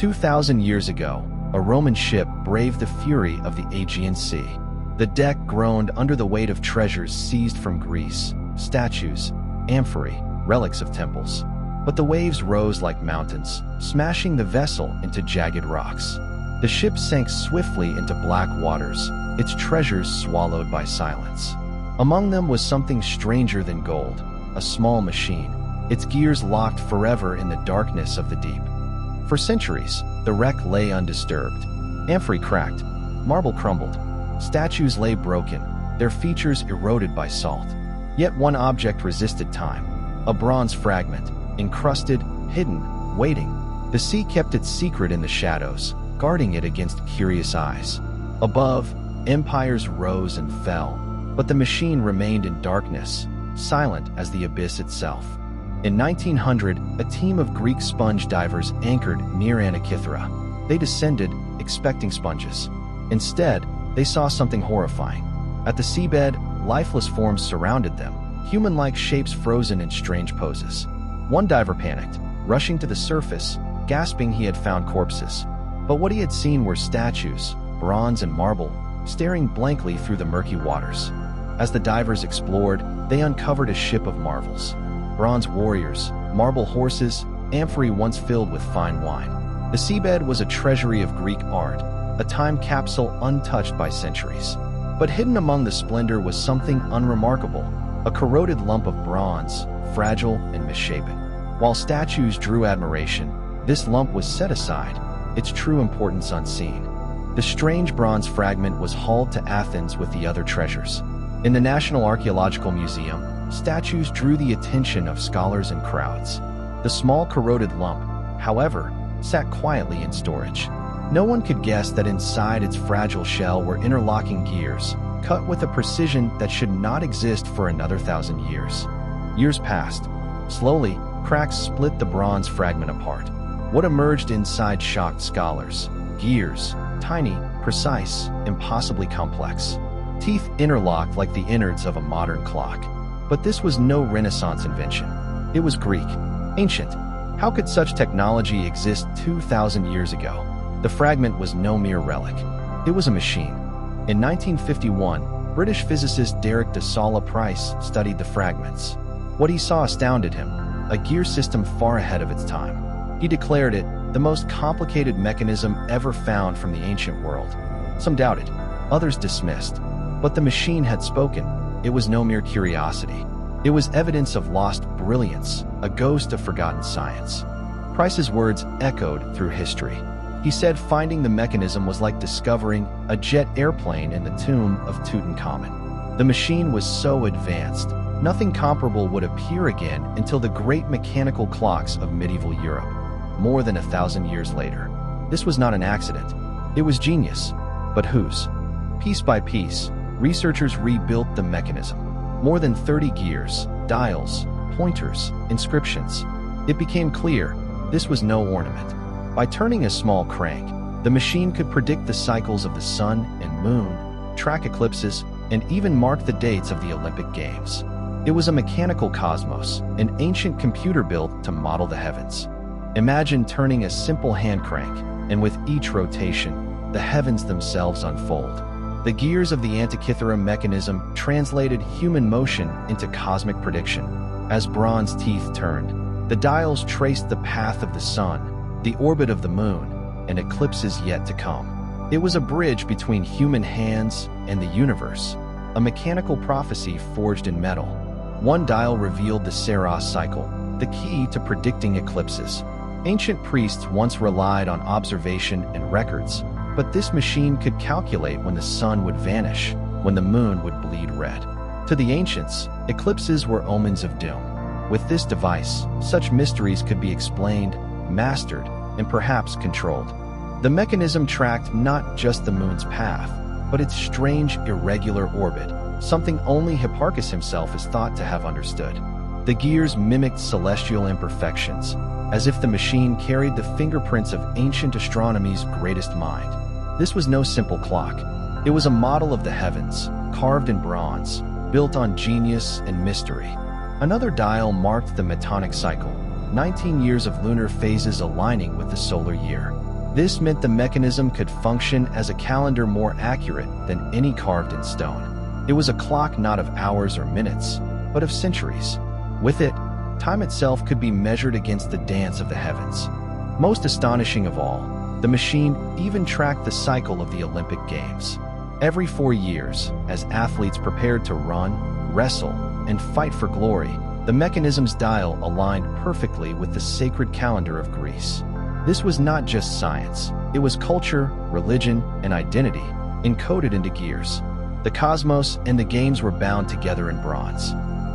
2,000 years ago, a Roman ship braved the fury of the Aegean Sea. The deck groaned under the weight of treasures seized from Greece, statues, amphorae, relics of temples. But the waves rose like mountains, smashing the vessel into jagged rocks. The ship sank swiftly into black waters, its treasures swallowed by silence. Among them was something stranger than gold, a small machine, its gears locked forever in the darkness of the deep. For centuries, the wreck lay undisturbed. Amphorae cracked, marble crumbled, statues lay broken, their features eroded by salt. Yet one object resisted time, a bronze fragment, encrusted, hidden, waiting. The sea kept its secret in the shadows, guarding it against curious eyes. Above, empires rose and fell, but the machine remained in darkness, silent as the abyss itself. In 1900, a team of Greek sponge divers anchored near Antikythera. They descended, expecting sponges. Instead, they saw something horrifying. At the seabed, lifeless forms surrounded them, human-like shapes frozen in strange poses. One diver panicked, rushing to the surface, gasping he had found corpses. But what he had seen were statues, bronze and marble, staring blankly through the murky waters. As the divers explored, they uncovered a ship of marvels. Bronze warriors, marble horses, amphorae once filled with fine wine. The seabed was a treasury of Greek art, a time capsule untouched by centuries. But hidden among the splendor was something unremarkable, a corroded lump of bronze, fragile and misshapen. While statues drew admiration, this lump was set aside, its true importance unseen. The strange bronze fragment was hauled to Athens with the other treasures. In the National Archaeological Museum, statues drew the attention of scholars and crowds. The small corroded lump, however, sat quietly in storage. No one could guess that inside its fragile shell were interlocking gears, cut with a precision that should not exist for another 1,000 years. Years passed. Slowly, cracks split the bronze fragment apart. What emerged inside shocked scholars. Gears, tiny, precise, impossibly complex. Teeth interlocked like the innards of a modern clock. But this was no Renaissance invention. It was Greek, ancient. How could such technology exist 2,000 years ago? The fragment was no mere relic. It was a machine. In 1951, British physicist Derek de Solla Price studied the fragments. What he saw astounded him, a gear system far ahead of its time. He declared it the most complicated mechanism ever found from the ancient world. Some doubted, others dismissed. But the machine had spoken. It was no mere curiosity. It was evidence of lost brilliance, a ghost of forgotten science. Price's words echoed through history. He said finding the mechanism was like discovering a jet airplane in the tomb of Tutankhamun. The machine was so advanced, nothing comparable would appear again until the great mechanical clocks of medieval Europe, more than 1,000 years later. This was not an accident. It was genius. But whose? Piece by piece, researchers rebuilt the mechanism. More than 30 gears, dials, pointers, inscriptions. It became clear this was no ornament. By turning a small crank, the machine could predict the cycles of the sun and moon, track eclipses, and even mark the dates of the Olympic Games. It was a mechanical cosmos, an ancient computer built to model the heavens. Imagine turning a simple hand crank, and with each rotation, the heavens themselves unfold. The gears of the Antikythera Mechanism translated human motion into cosmic prediction. As bronze teeth turned, the dials traced the path of the sun, the orbit of the moon, and eclipses yet to come. It was a bridge between human hands and the universe, a mechanical prophecy forged in metal. One dial revealed the Saros cycle, the key to predicting eclipses. Ancient priests once relied on observation and records, but this machine could calculate when the sun would vanish, when the moon would bleed red. To the ancients, eclipses were omens of doom. With this device, such mysteries could be explained, mastered, and perhaps controlled. The mechanism tracked not just the moon's path, but its strange, irregular orbit, something only Hipparchus himself is thought to have understood. The gears mimicked celestial imperfections, as if the machine carried the fingerprints of ancient astronomy's greatest mind. This was no simple clock. It was a model of the heavens, carved in bronze, built on genius and mystery. Another dial marked the Metonic cycle, 19 years of lunar phases aligning with the solar year. This meant the mechanism could function as a calendar more accurate than any carved in stone. It was a clock not of hours or minutes, but of centuries. With it, time itself could be measured against the dance of the heavens. Most astonishing of all, the machine even tracked the cycle of the Olympic Games. Every 4 years, as athletes prepared to run, wrestle, and fight for glory, the mechanism's dial aligned perfectly with the sacred calendar of Greece. This was not just science, it was culture, religion, and identity, encoded into gears. The cosmos and the games were bound together in bronze.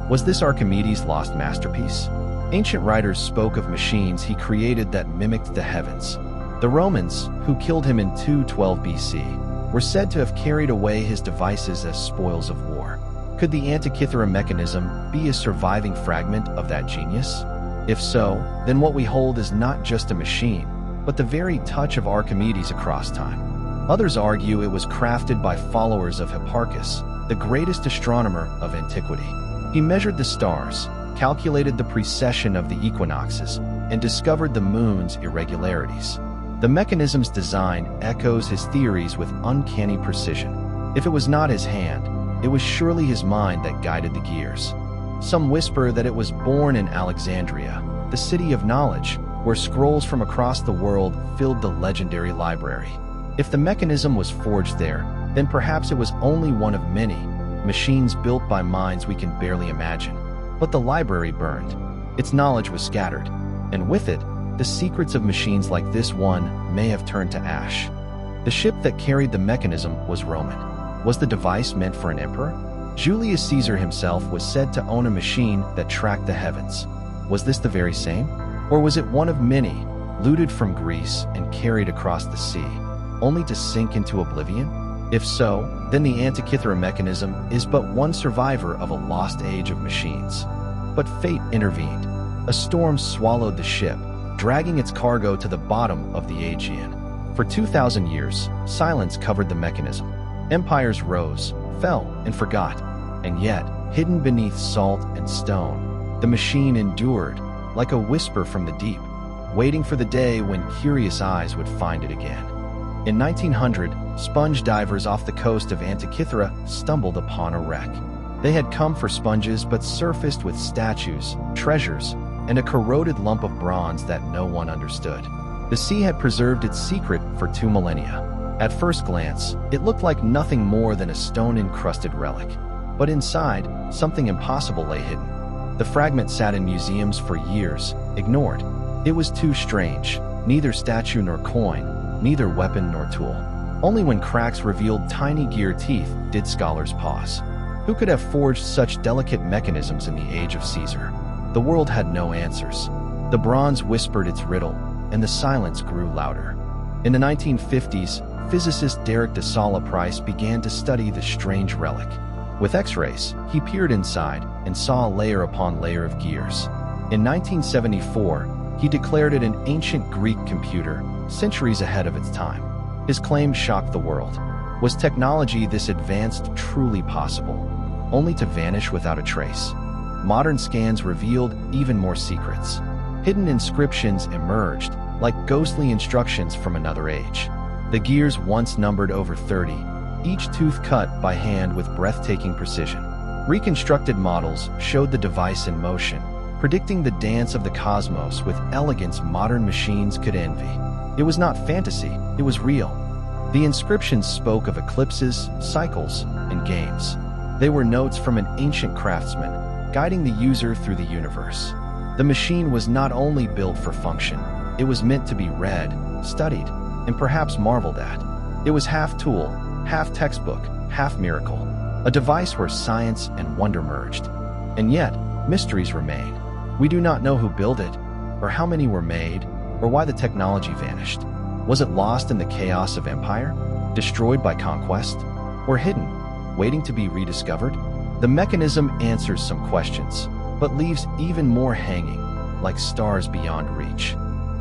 Was this Archimedes' lost masterpiece? Ancient writers spoke of machines he created that mimicked the heavens. The Romans, who killed him in 212 BC, were said to have carried away his devices as spoils of war. Could the Antikythera Mechanism be a surviving fragment of that genius? If so, then what we hold is not just a machine, but the very touch of Archimedes across time. Others argue it was crafted by followers of Hipparchus, the greatest astronomer of antiquity. He measured the stars, calculated the precession of the equinoxes, and discovered the moon's irregularities. The mechanism's design echoes his theories with uncanny precision. If it was not his hand, it was surely his mind that guided the gears. Some whisper that it was born in Alexandria, the city of knowledge, where scrolls from across the world filled the legendary library. If the mechanism was forged there, then perhaps it was only one of many machines built by minds we can barely imagine. But the library burned. Its knowledge was scattered, and with it, the secrets of machines like this one may have turned to ash. The ship that carried the mechanism was Roman. Was the device meant for an emperor? Julius Caesar himself was said to own a machine that tracked the heavens. Was this the very same? Or was it one of many, looted from Greece and carried across the sea, only to sink into oblivion? If so, then the Antikythera Mechanism is but one survivor of a lost age of machines. But fate intervened. A storm swallowed the ship, dragging its cargo to the bottom of the Aegean. For 2,000 years, silence covered the mechanism. Empires rose, fell, and forgot. And yet, hidden beneath salt and stone, the machine endured, like a whisper from the deep, waiting for the day when curious eyes would find it again. In 1900, sponge divers off the coast of Antikythera stumbled upon a wreck. They had come for sponges but surfaced with statues, treasures, and a corroded lump of bronze that no one understood. The sea had preserved its secret for 2 millennia. At first glance, it looked like nothing more than a stone-encrusted relic. But inside, something impossible lay hidden. The fragment sat in museums for years, ignored. It was too strange, neither statue nor coin, neither weapon nor tool. Only when cracks revealed tiny gear teeth did scholars pause. Who could have forged such delicate mechanisms in the age of Caesar? The world had no answers. The bronze whispered its riddle, and the silence grew louder. In the 1950s, physicist Derek de Solla Price began to study the strange relic. With X-rays, he peered inside and saw layer upon layer of gears. In 1974, he declared it an ancient Greek computer, centuries ahead of its time. His claim shocked the world. Was technology this advanced truly possible, only to vanish without a trace? Modern scans revealed even more secrets. Hidden inscriptions emerged, like ghostly instructions from another age. The gears once numbered over 30, each tooth cut by hand with breathtaking precision. Reconstructed models showed the device in motion, predicting the dance of the cosmos with elegance modern machines could envy. It was not fantasy, it was real. The inscriptions spoke of eclipses, cycles, and games. They were notes from an ancient craftsman, guiding the user through the universe. The machine was not only built for function, it was meant to be read, studied, and perhaps marveled at. It was half tool, half textbook, half miracle, a device where science and wonder merged. And yet, mysteries remain. We do not know who built it, or how many were made, or why the technology vanished. Was it lost in the chaos of empire, destroyed by conquest, or hidden, waiting to be rediscovered? The mechanism answers some questions, but leaves even more hanging, like stars beyond reach.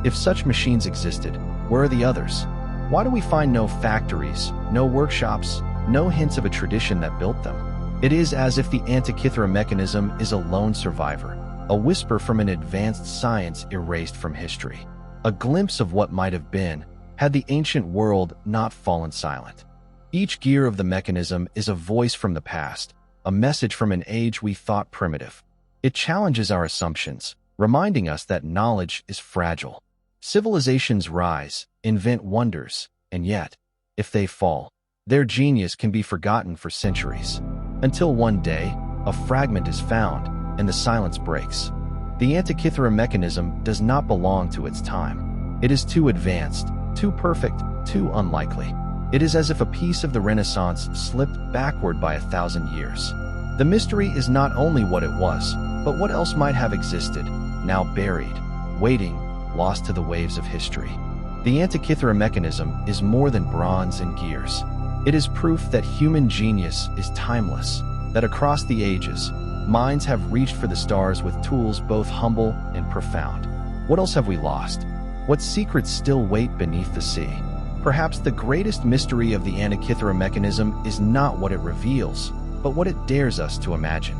If such machines existed, where are the others? Why do we find no factories, no workshops, no hints of a tradition that built them? It is as if the Antikythera Mechanism is a lone survivor, a whisper from an advanced science erased from history, a glimpse of what might have been, had the ancient world not fallen silent. Each gear of the mechanism is a voice from the past, a message from an age we thought primitive. It challenges our assumptions, reminding us that knowledge is fragile. Civilizations rise, invent wonders, and yet, if they fall, their genius can be forgotten for centuries. Until one day, a fragment is found, and the silence breaks. The Antikythera Mechanism does not belong to its time. It is too advanced, too perfect, too unlikely. It is as if a piece of the Renaissance slipped backward by 1,000 years. The mystery is not only what it was, but what else might have existed, now buried, waiting, lost to the waves of history. The Antikythera Mechanism is more than bronze and gears. It is proof that human genius is timeless, that across the ages, minds have reached for the stars with tools both humble and profound. What else have we lost? What secrets still wait beneath the sea? Perhaps the greatest mystery of the Antikythera Mechanism is not what it reveals, but what it dares us to imagine.